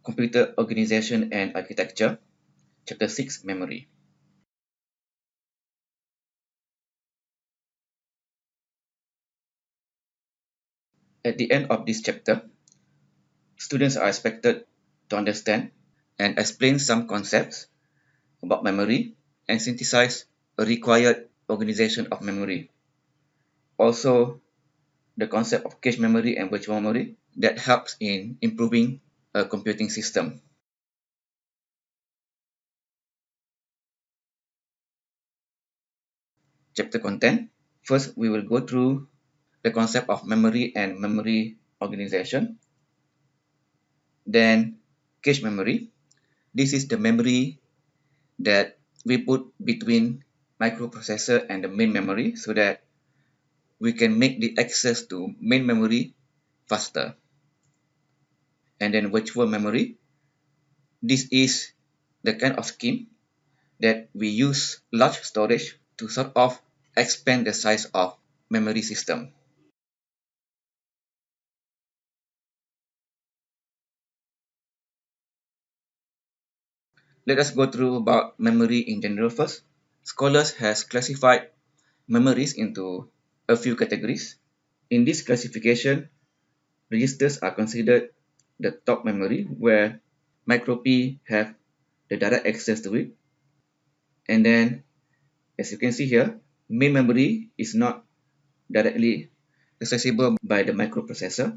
Computer Organization and Architecture, Chapter 6, Memory. At the end of this chapter, students are expected to understand and explain some concepts about memory and synthesize a required organization of memory. Also, the concept of cache memory and virtual memory that helps in improving a computing system. Chapter content. First, we will go through the concept of memory and memory organization. Then, cache memory. This is the memory that we put between microprocessor and the main memory so that we can make the access to main memory faster. And then virtual memory. This is the kind of scheme that we use large storage to sort of expand the size of memory system. Let us go through about memory in general first. Scholars has classified memories into a few categories. In this classification, registers are considered the top memory where micro P have the direct access to it. And then, as you can see here, main memory is not directly accessible by the microprocessor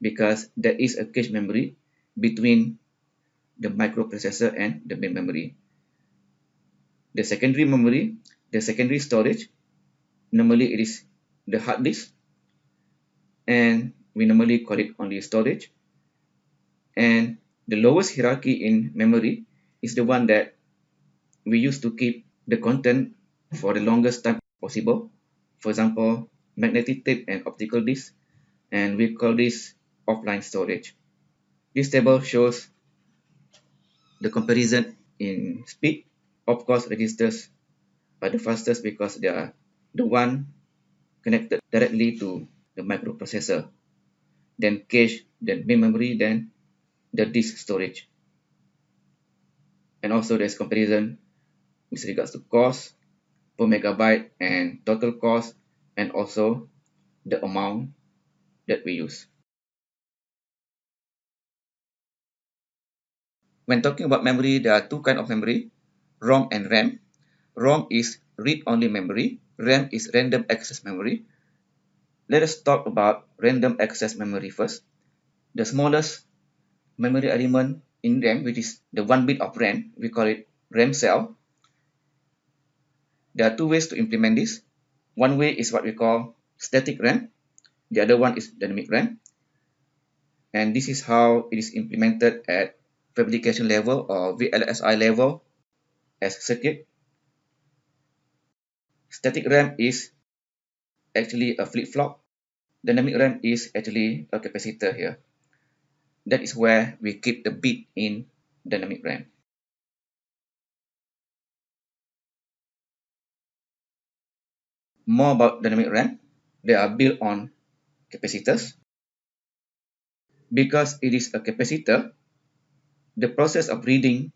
because there is a cache memory between the microprocessor and the main memory. The secondary memory, the secondary storage, normally it is the hard disk, and we normally call it only storage. And the lowest hierarchy in memory is the one that we use to keep the content for the longest time possible. For example, magnetic tape and optical disc, and we call this offline storage. This table shows the comparison in speed. Of course, registers are the fastest because they are the one connected directly to the microprocessor, then cache, then main memory, then the disk storage. And also there's comparison with regards to cost per megabyte and total cost, and also the amount that we use. When talking about memory, there are two kinds of memory, ROM and RAM. ROM is read-only memory, RAM is random access memory. Let us talk about random access memory first. The smallest memory element in RAM, which is the 1 bit of RAM, we call it RAM cell. There are two ways to implement this. One way is what we call static RAM. The other one is dynamic RAM. And this is how it is implemented at fabrication level or VLSI level as circuit. Static RAM is actually a flip-flop. Dynamic RAM is actually a capacitor here. That is where we keep the bit in dynamic RAM. More about dynamic RAM. They are built on capacitors. Because it is a capacitor, the process of reading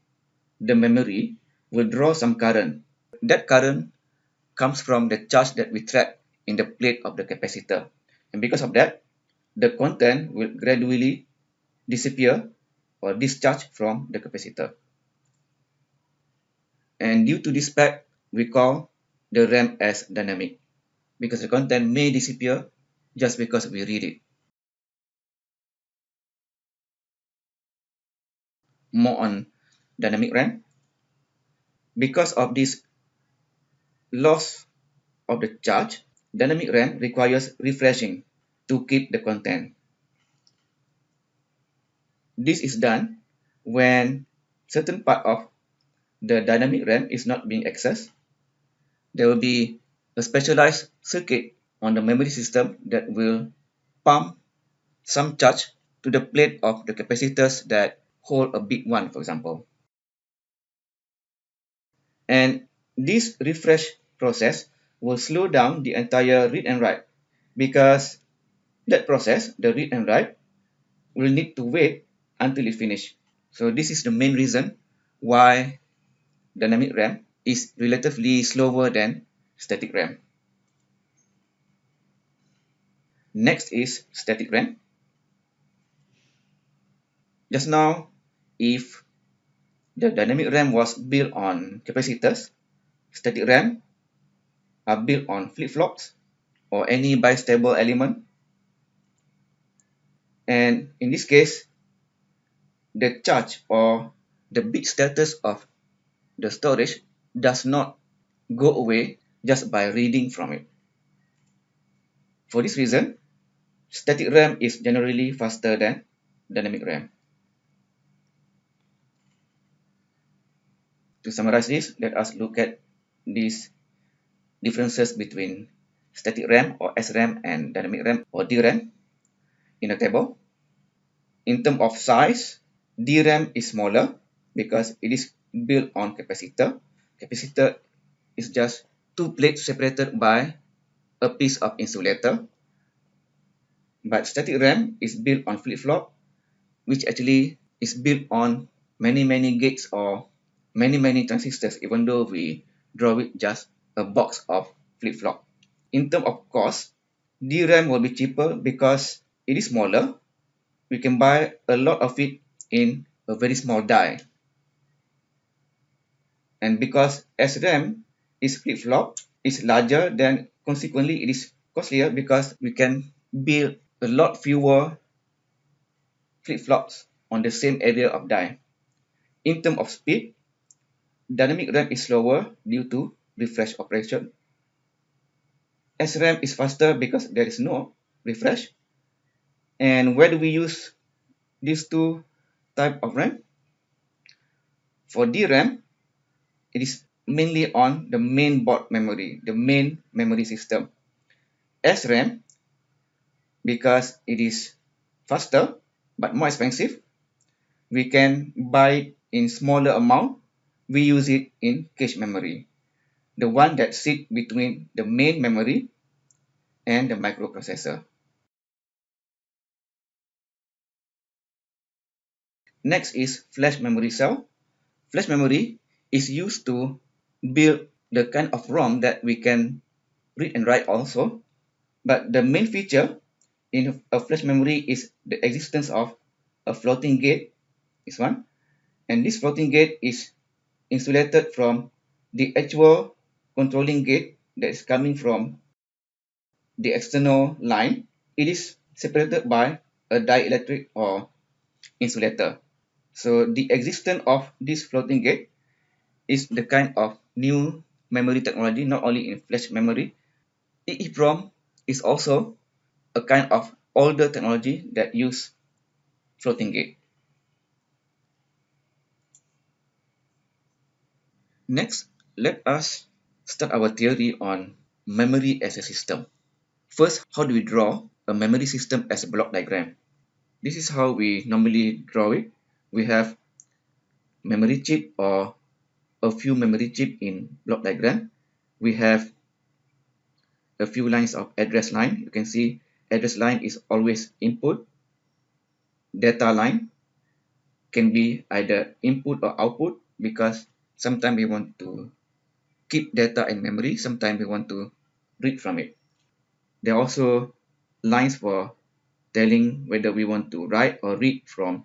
the memory will draw some current. That current comes from the charge that we trap in the plate of the capacitor. And because of that, the content will gradually disappear or discharge from the capacitor. And due to this fact, we call the RAM as dynamic, because the content may disappear just because we read it. More on dynamic RAM. Because of this loss of the charge, dynamic RAM requires refreshing to keep the content. This is done when certain part of the dynamic RAM is not being accessed. There will be a specialized circuit on the memory system that will pump some charge to the plate of the capacitors that hold a big one, for example. And this refresh process will slow down the entire read and write, because that process, the read and write, will need to wait until it finishes. So this is the main reason why dynamic RAM is relatively slower than static RAM. Next is static RAM. Just now, if the dynamic RAM was built on capacitors, static RAM are built on flip-flops or any bistable element. And in this case, the charge or the bit status of the storage does not go away just by reading from it. For this reason, static RAM is generally faster than dynamic RAM. To summarize this, let us look at these differences between static RAM or SRAM and dynamic RAM or DRAM in a table. In terms of size, DRAM is smaller because it is built on capacitor. Capacitor is just two plates separated by a piece of insulator. But static RAM is built on flip-flop, which actually is built on many gates or many transistors, even though we draw it just a box of flip-flop. In terms of cost, DRAM will be cheaper because it is smaller. We can buy a lot of it in a very small die. And because SRAM is flip-flop, is larger, then consequently it is costlier because we can build a lot fewer flip-flops on the same area of die. In terms of speed, dynamic RAM is slower due to refresh operation. SRAM is faster because there is no refresh. And where do we use these two types of RAM? For DRAM, it is mainly on the main board memory, the main memory system. SRAM, because it is faster but more expensive, we can buy it in smaller amount. We use it in cache memory, the one that sits between the main memory and the microprocessor. Next is flash memory cell. Flash memory is used to build the kind of ROM that we can read and write also. But the main feature in a flash memory is the existence of a floating gate, this one. And this floating gate is insulated from the actual controlling gate that is coming from the external line. It is separated by a dielectric or insulator. So the existence of this floating gate is the kind of new memory technology, not only in flash memory. EEPROM is also a kind of older technology that use floating gate. Next, let us start our theory on memory as a system. First, how do we draw a memory system as a block diagram? This is how we normally draw it. We have memory chip or a few memory chip in block diagram. We have a few lines of address line. You can see address line is always input. Data line can be either input or output because sometimes we want to keep data in memory, sometimes we want to read from it. There are also lines for telling whether we want to write or read from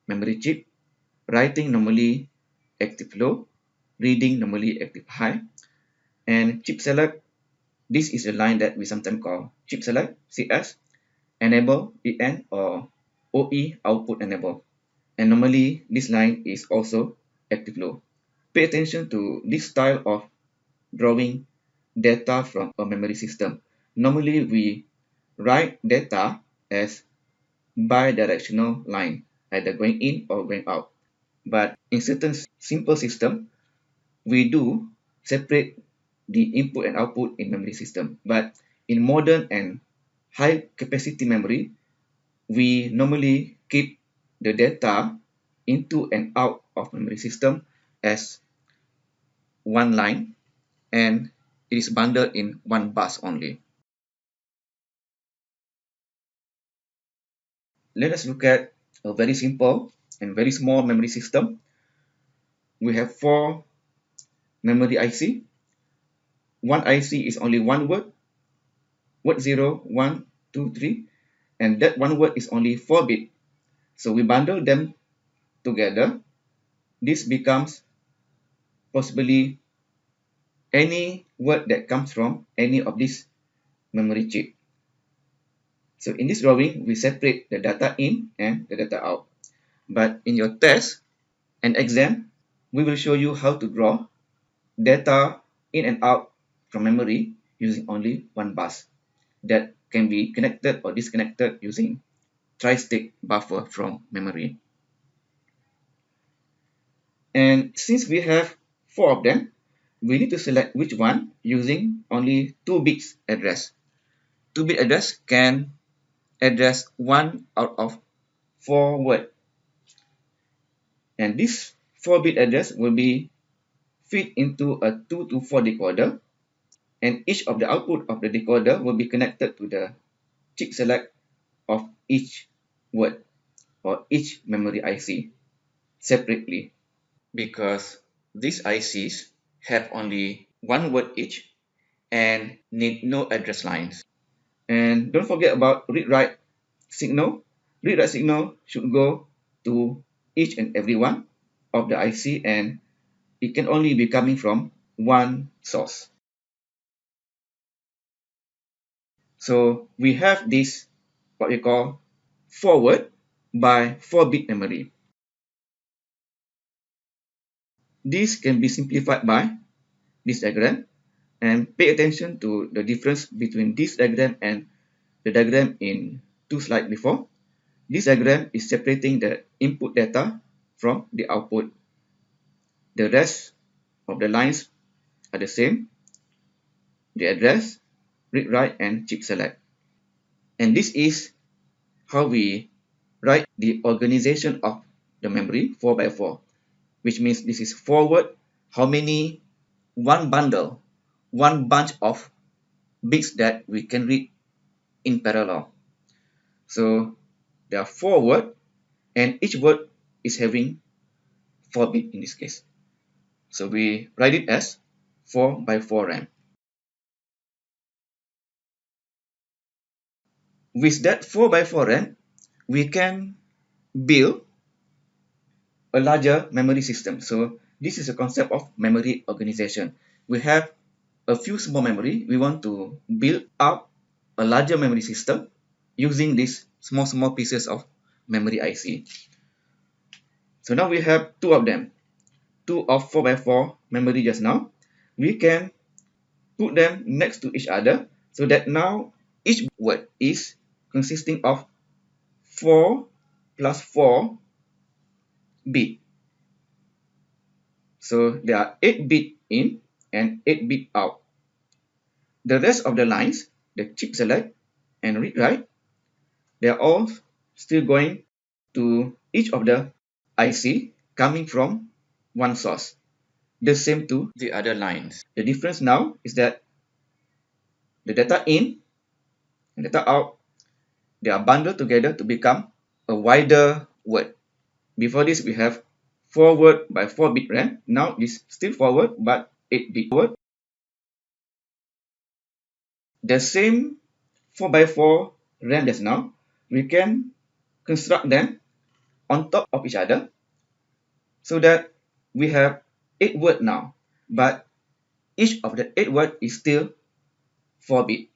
memory chip. Writing normally active low, reading normally active high. And chip select, this is a line that we sometimes call chip select, CS, enable, EN, or OE, output enable. And normally this line is also active low. Pay attention to this style of drawing data from a memory system. Normally we write data as bidirectional line, either going in or going out. But in certain simple system, we do separate the input and output in memory system. But in modern and high capacity memory, we normally keep the data into and out of memory system as one line, and it is bundled in one bus only. Let us look at a very simple and very small memory system. We have 4 memory IC. One IC is only one word 0, 1, 2, 3, and that one word is only 4 bit. So we bundle them together. This becomes possibly any word that comes from any of these memory chip. So in this drawing, we separate the data in and the data out. But in your test and exam, we will show you how to draw data in and out from memory using only one bus that can be connected or disconnected using tri-stick buffer from memory. And since we have 4 of them, we need to select which one using only 2 bits address. 2-bit address can address 1 out of 4 words. And this 4-bit address will be feed into a 2 to 4 decoder, and each of the output of the decoder will be connected to the chip select of each word or each memory IC separately, because these ICs have only one word each and need no address lines. And don't forget about read-write signal. Read-write signal should go to each and every one of the IC, and it can only be coming from one source. So we have this, what we call forward by 4-bit memory. This can be simplified by this diagram, and pay attention to the difference between this diagram and the diagram in 2 slides before. This diagram is separating the input data from the output. The rest of the lines are the same: the address, read write, and chip select. And this is how we write the organization of the memory 4 by 4, which means this is forward, how many, one bundle, one bunch of bits that we can read in parallel. So there are 4 words, and each word is having 4 bits in this case. So we write it as 4 by 4 RAM. With that 4 by 4 RAM, we can build a larger memory system. So this is a concept of memory organization. We have a few small memory. We want to build up a larger memory system using these small pieces of memory IC. So now we have 2 of them, 2 of 4 by 4 memory just now. We can put them next to each other so that now each word is consisting of 4 plus 4 bit. So there are 8 bit in and 8 bit out. The rest of the lines, the chip select and read write, they are all still going to each of the IC coming from one source. The same to the other lines. The difference now is that the data in and data out, they are bundled together to become a wider word. Before this, we have 4 word by 4 bit RAM. Now it's still forward but 8 bit word. The same 4 by 4 RAM just now, we can construct them on top of each other so that we have 8 word now, but each of the 8 word is still 4 bit.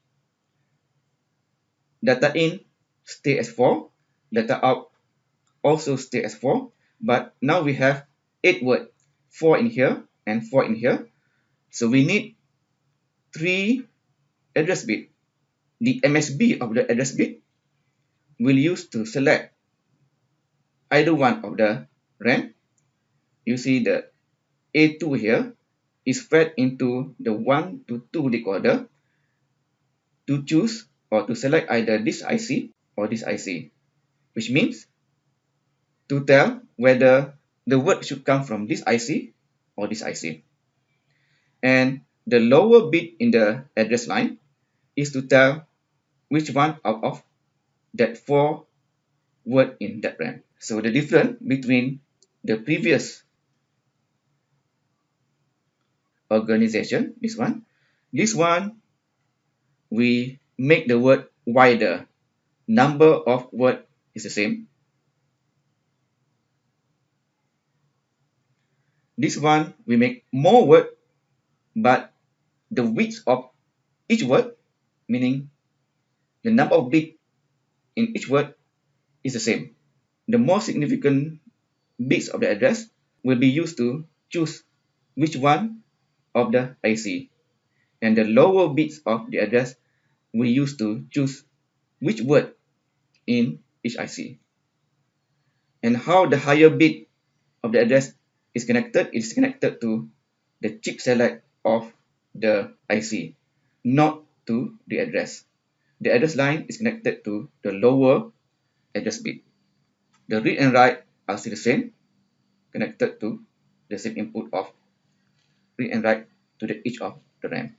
Data in stay as 4, data out also stay as 4, but now we have 8 word, 4 in here and 4 in here. So we need 3 address bit. The MSB of the address bit will use to select either one of the RAM. You see the A2 here is fed into the 1 to 2 decoder to choose or to select either this IC or this IC, which means to tell whether the word should come from this IC or this IC. And the lower bit in the address line is to tell which one out of that 4 word in that RAM. So the difference between the previous organization, this one we make the word wider. Number of word is the same. This one we make more word, but the width of each word, meaning the number of bit in each word, is the same. The more significant bits of the address will be used to choose which one of the IC, and the lower bits of the address we use to choose which word in each IC. And how the higher bit of the address is connected to the chip select of the IC, not to the address. The address line is connected to the lower address bit. The read and write are still the same, connected to the same input of read and write to each of the RAM.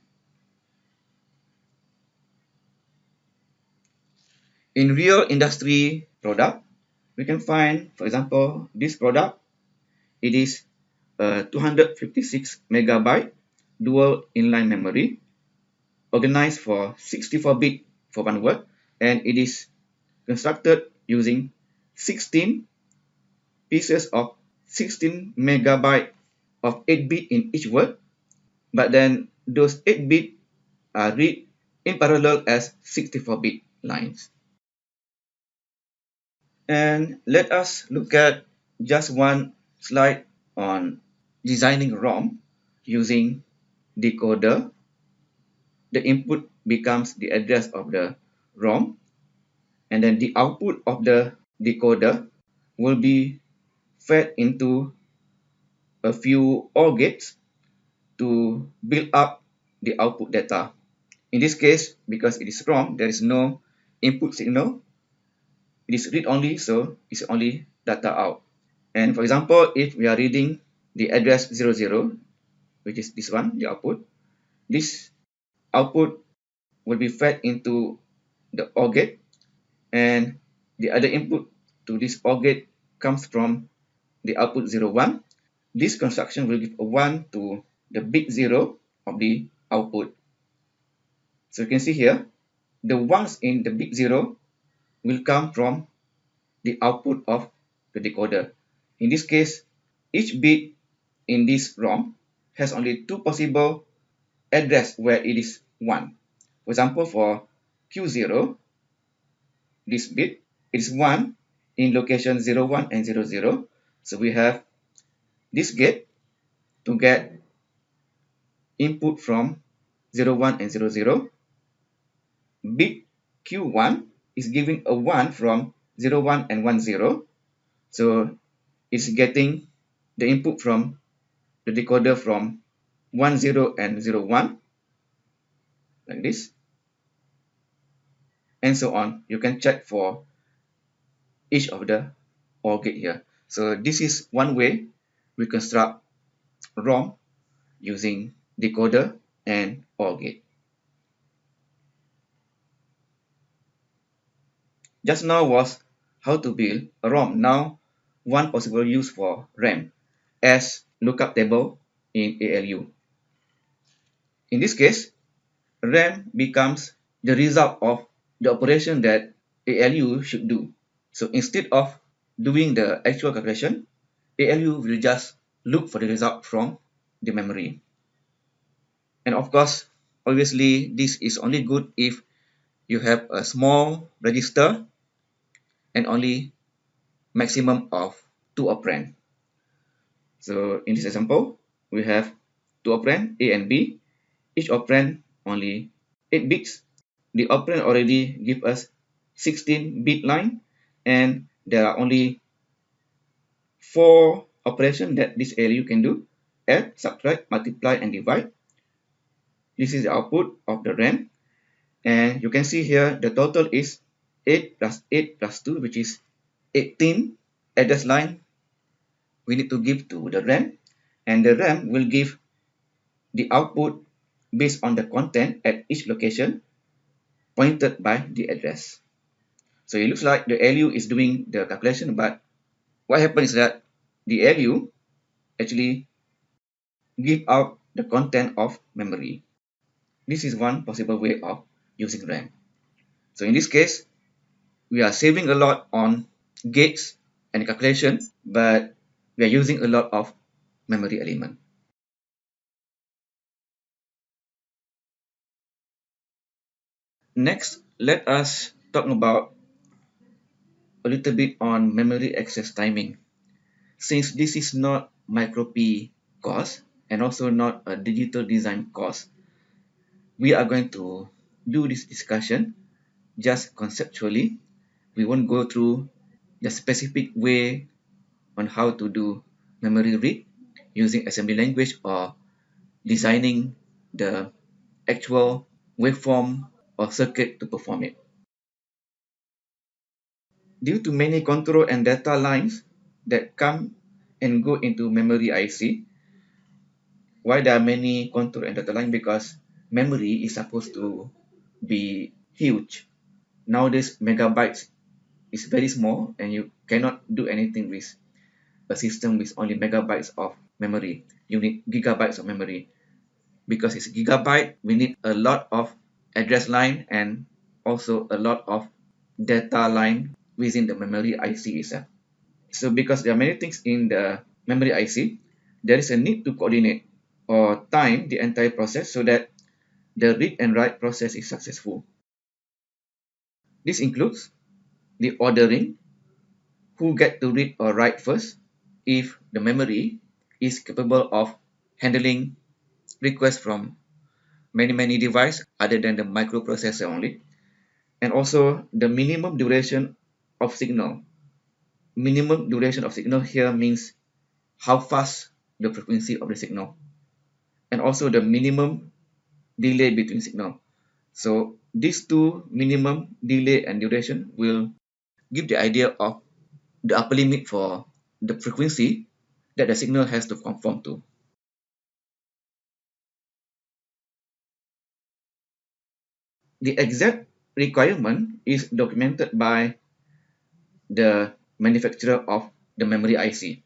In real industry product, we can find, for example, this product. It is a 256 megabyte dual inline memory, organized for 64 bit for one word, and it is constructed using 16 pieces of 16 megabyte of 8 bit in each word, but then those 8 bit are read in parallel as 64 bit lines. And let us look at just one slide on designing ROM using decoder. The input becomes the address of the ROM, and then the output of the decoder will be fed into a few OR gates to build up the output data. In this case, because it is ROM, there is no input signal. It is read only, so it's only data out. And for example, if we are reading the address 00, which is this one, the output, this output will be fed into the OR gate, and the other input to this OR gate comes from the output 01. This construction will give a 1 to the bit 0 of the output. So you can see here, the ones in the bit 0 will come from the output of the decoder. In this case, each bit in this ROM has only two possible address where it is 1. For example, for Q0, this bit is 1 in location 01 and 00. So we have this gate to get input from 01 and 00. Bit Q1 is giving a 1 from 01 and 10. So it's getting the input from the decoder from 10 and 01, like this, and so on. You can check for each of the OR gate here. So this is one way we construct ROM using decoder and OR gate. Just now was how to build a ROM. Now, one possible use for RAM as lookup table in ALU. In this case, RAM becomes the result of the operation that ALU should do. So instead of doing the actual calculation, ALU will just look for the result from the memory. And of course, obviously, this is only good if you have a small register and only maximum of 2 operand. So in this example, we have 2 operand A and B. Each operand only 8 bits. The operand already give us 16 bit line, and there are only 4 operations that this ALU can do: add, subtract, multiply, and divide. This is the output of the RAM, and you can see here the total is 8 plus 8 plus 2, which is 18 address line we need to give to the RAM, and the RAM will give the output based on the content at each location pointed by the address. So it looks like the ALU is doing the calculation, but what happens is that the ALU actually give out the content of memory. This is one possible way of using RAM. So in this case, we are saving a lot on gates and calculation, but we are using a lot of memory element. Next, let us talk about a little bit on memory access timing. Since this is not micro-P course and also not a digital design course, we are going to do this discussion just conceptually. We won't go through the specific way on how to do memory read using assembly language or designing the actual waveform or circuit to perform it. Due to many control and data lines that come and go into memory IC, why there are many control and data lines? Because memory is supposed to be huge. Nowadays, megabytes is very small and you cannot do anything with a system with only megabytes of memory. You need gigabytes of memory. Because it's gigabyte, we need a lot of address line and also a lot of data line within the memory IC itself. So because there are many things in the memory IC, there is a need to coordinate or time the entire process so that the read and write process is successful. This includes the ordering, who get to read or write first, if the memory is capable of handling requests from many devices other than the microprocessor only, and also the minimum duration of signal. Minimum duration of signal here means how fast the frequency of the signal, and also the minimum delay between signal. So these two, minimum delay and duration, will give the idea of the upper limit for the frequency that the signal has to conform to. The exact requirement is documented by the manufacturer of the memory IC.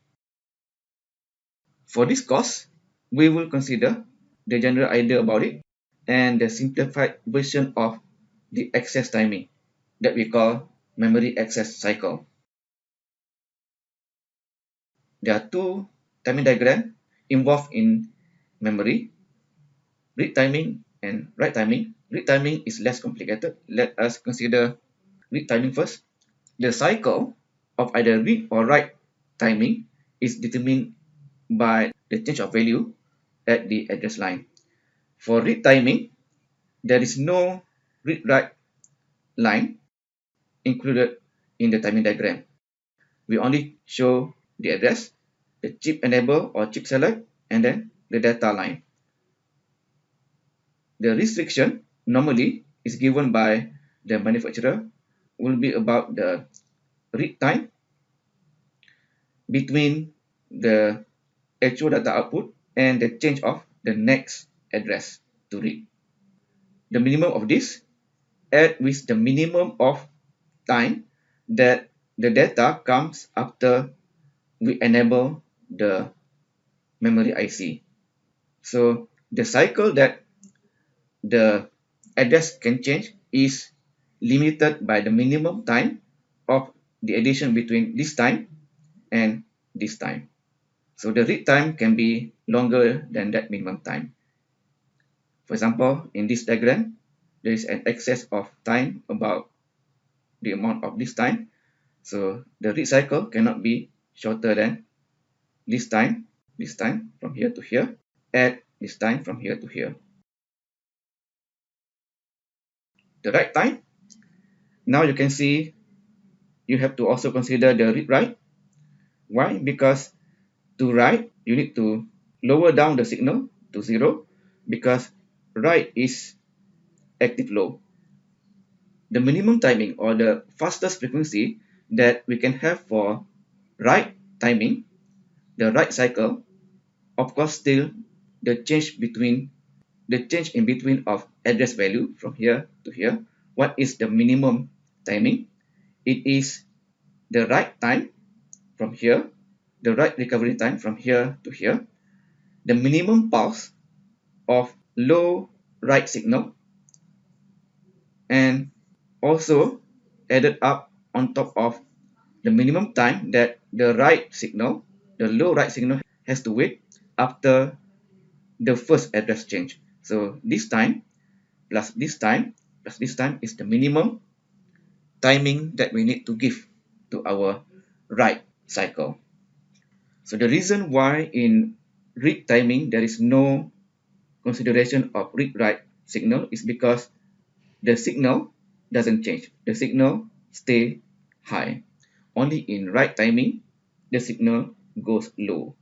For this course, we will consider the general idea about it and the simplified version of the access timing that we call memory access cycle. There are two timing diagrams involved in memory: read timing and write timing. Read timing is less complicated. Let us consider read timing first. The cycle of either read or write timing is determined by the change of value at the address line. For read timing, there is no read-write line included in the timing diagram. We only show the address, the chip enable or chip select, and then the data line. The restriction normally is given by the manufacturer will be about the read time between the actual data output and the change of the next address to read. The minimum of this add with the minimum of time that the data comes after we enable the memory IC. So the cycle that the address can change is limited by the minimum time of the addition between this time and this time. So the read time can be longer than that minimum time. For example, in this diagram, there is an excess of time about the amount of this time. So the read cycle cannot be shorter than this time from here to here, at this time from here to here. The write time, now you can see you have to also consider the read write. Why? Because to write, you need to lower down the signal to 0 because write is active low. The minimum timing or the fastest frequency that we can have for write timing, the write cycle, of course still the change in between of address value from here to here. What is the minimum timing? It is the write time from here, the write recovery time from here to here, the minimum pulse of low write signal, and also added up on top of the minimum time that the write signal, the low write signal, has to wait after the first address change. So this time plus this time plus this time is the minimum timing that we need to give to our write cycle. So the reason why in read timing there is no consideration of read-write signal is because the signal doesn't change. The signal stay high. Only in write timing, the signal goes low.